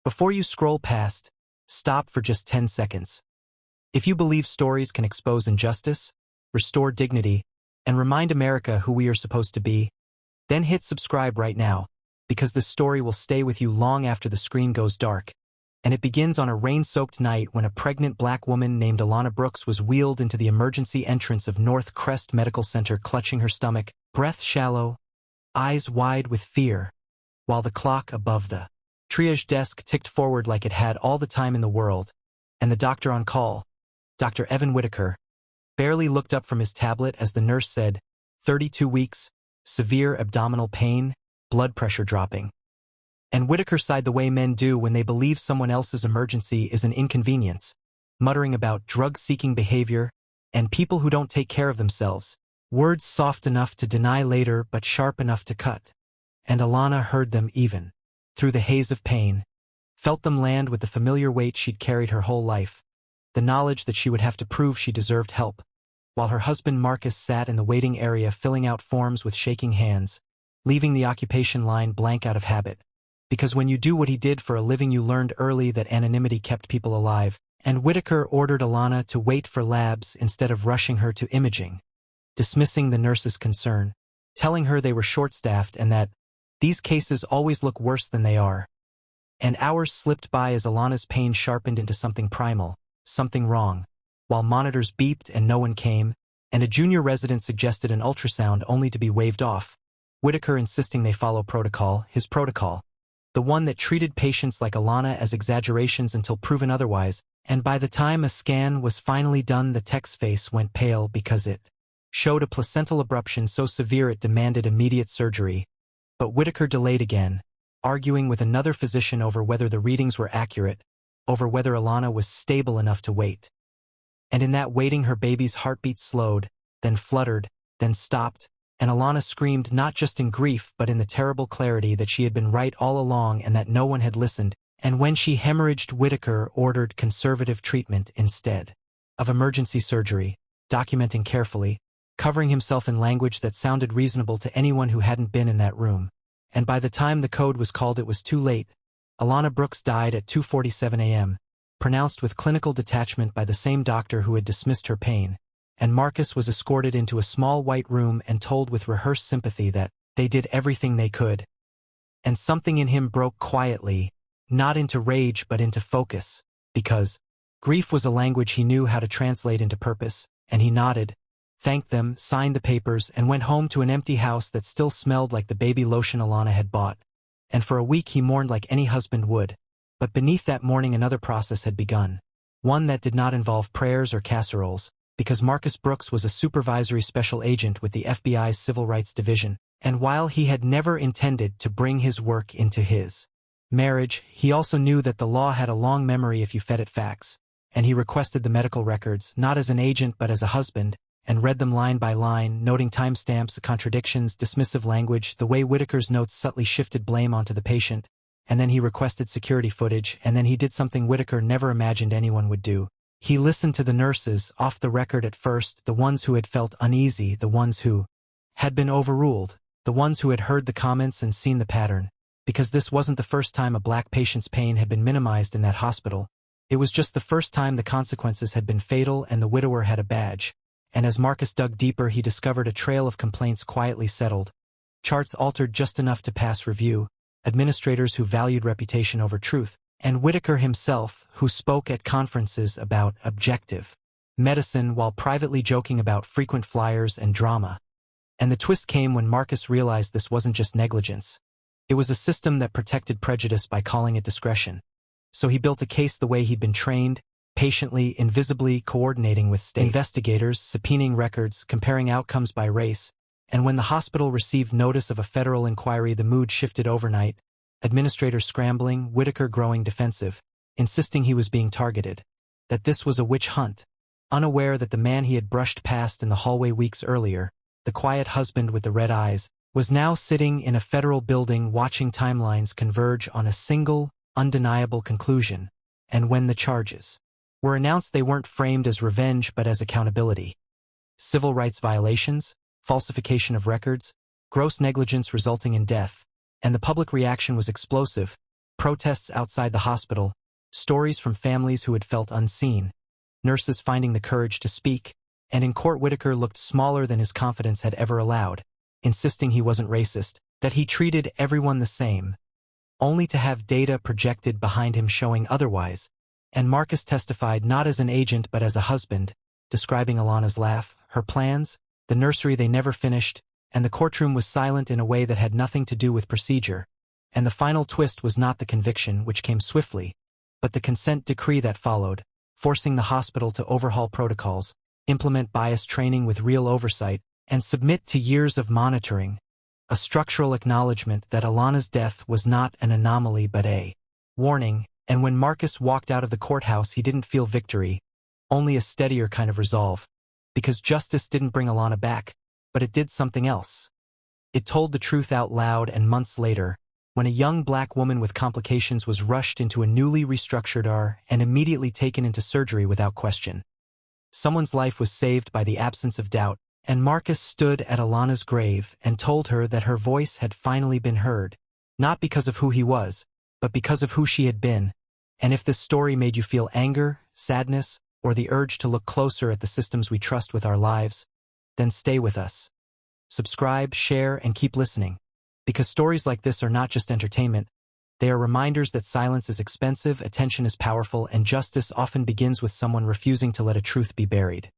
Before you scroll past, stop for just 10 seconds. If you believe stories can expose injustice, restore dignity, and remind America who we are supposed to be, then hit subscribe right now, because this story will stay with you long after the screen goes dark. And it begins on a rain-soaked night when a pregnant black woman named Alana Brooks was wheeled into the emergency entrance of North Crest Medical Center, clutching her stomach, breath shallow, eyes wide with fear, while the clock above the triage desk ticked forward like it had all the time in the world, and the doctor on call, Dr. Evan Whitaker, barely looked up from his tablet as the nurse said, 32 weeks, severe abdominal pain, blood pressure dropping. And Whitaker sighed the way men do when they believe someone else's emergency is an inconvenience, muttering about drug-seeking behavior and people who don't take care of themselves, words soft enough to deny later but sharp enough to cut. And Alana heard them even, through the haze of pain, felt them land with the familiar weight she'd carried her whole life, the knowledge that she would have to prove she deserved help, while her husband Marcus sat in the waiting area filling out forms with shaking hands, leaving the occupation line blank out of habit. Because when you do what he did for a living, you learned early that anonymity kept people alive, and Whitaker ordered Alana to wait for labs instead of rushing her to imaging, dismissing the nurse's concern, telling her they were short-staffed and that these cases always look worse than they are. And hours slipped by as Alana's pain sharpened into something primal, something wrong, while monitors beeped and no one came, and a junior resident suggested an ultrasound only to be waved off, Whitaker insisting they follow protocol, his protocol, the one that treated patients like Alana as exaggerations until proven otherwise, and by the time a scan was finally done, the tech's face went pale because it showed a placental abruption so severe it demanded immediate surgery. But Whitaker delayed again, arguing with another physician over whether the readings were accurate, over whether Alana was stable enough to wait. And in that waiting, her baby's heartbeat slowed, then fluttered, then stopped, and Alana screamed not just in grief but in the terrible clarity that she had been right all along and that no one had listened, and when she hemorrhaged, Whitaker ordered conservative treatment instead of emergency surgery, documenting carefully, covering himself in language that sounded reasonable to anyone who hadn't been in that room. And by the time the code was called, it was too late. Alana Brooks died at 2:47 a.m., pronounced with clinical detachment by the same doctor who had dismissed her pain, and Marcus was escorted into a small white room and told with rehearsed sympathy that they did everything they could. And something in him broke quietly, not into rage but into focus, because grief was a language he knew how to translate into purpose, and he nodded, thanked them, signed the papers, and went home to an empty house that still smelled like the baby lotion Alana had bought. And for a week he mourned like any husband would. But beneath that mourning another process had begun, one that did not involve prayers or casseroles, because Marcus Brooks was a supervisory special agent with the FBI's Civil Rights Division, and while he had never intended to bring his work into his marriage, he also knew that the law had a long memory if you fed it facts, and he requested the medical records, not as an agent but as a husband, and read them line by line, noting timestamps, contradictions, dismissive language, the way Whitaker's notes subtly shifted blame onto the patient, and then he requested security footage, and then he did something Whitaker never imagined anyone would do. He listened to the nurses, off the record at first, the ones who had felt uneasy, the ones who had been overruled, the ones who had heard the comments and seen the pattern, because this wasn't the first time a black patient's pain had been minimized in that hospital. It was just the first time the consequences had been fatal and the widower had a badge. And as Marcus dug deeper, he discovered a trail of complaints quietly settled, charts altered just enough to pass review, administrators who valued reputation over truth, and Whitaker himself, who spoke at conferences about objective medicine while privately joking about frequent flyers and drama. And the twist came when Marcus realized this wasn't just negligence. It was a system that protected prejudice by calling it discretion. So he built a case the way he'd been trained, patiently, invisibly coordinating with state investigators, subpoenaing records, comparing outcomes by race, and when the hospital received notice of a federal inquiry, the mood shifted overnight, administrators scrambling, Whitaker growing defensive, insisting he was being targeted, that this was a witch hunt, unaware that the man he had brushed past in the hallway weeks earlier, the quiet husband with the red eyes, was now sitting in a federal building watching timelines converge on a single, undeniable conclusion, and when the charges were announced, they weren't framed as revenge but as accountability. Civil rights violations, falsification of records, gross negligence resulting in death, and the public reaction was explosive. protests outside the hospital, stories from families who had felt unseen, nurses finding the courage to speak, and in court Whitaker looked smaller than his confidence had ever allowed, insisting he wasn't racist, that he treated everyone the same, only to have data projected behind him showing otherwise, and Marcus testified not as an agent but as a husband, describing Alana's laugh, her plans, the nursery they never finished, and the courtroom was silent in a way that had nothing to do with procedure, and the final twist was not the conviction, which came swiftly, but the consent decree that followed, forcing the hospital to overhaul protocols, implement bias training with real oversight, and submit to years of monitoring, a structural acknowledgement that Alana's death was not an anomaly but a warning, and when Marcus walked out of the courthouse he didn't feel victory, only a steadier kind of resolve, because justice didn't bring Alana back, but it did something else. It told the truth out loud, and months later, when a young black woman with complications was rushed into a newly restructured ER and immediately taken into surgery without question. Someone's life was saved by the absence of doubt, and Marcus stood at Alana's grave and told her that her voice had finally been heard, not because of who he was, but because of who she had been. And if this story made you feel anger, sadness, or the urge to look closer at the systems we trust with our lives, then stay with us. Subscribe, share, and keep listening, because stories like this are not just entertainment, they are reminders that silence is expensive, attention is powerful, and justice often begins with someone refusing to let a truth be buried.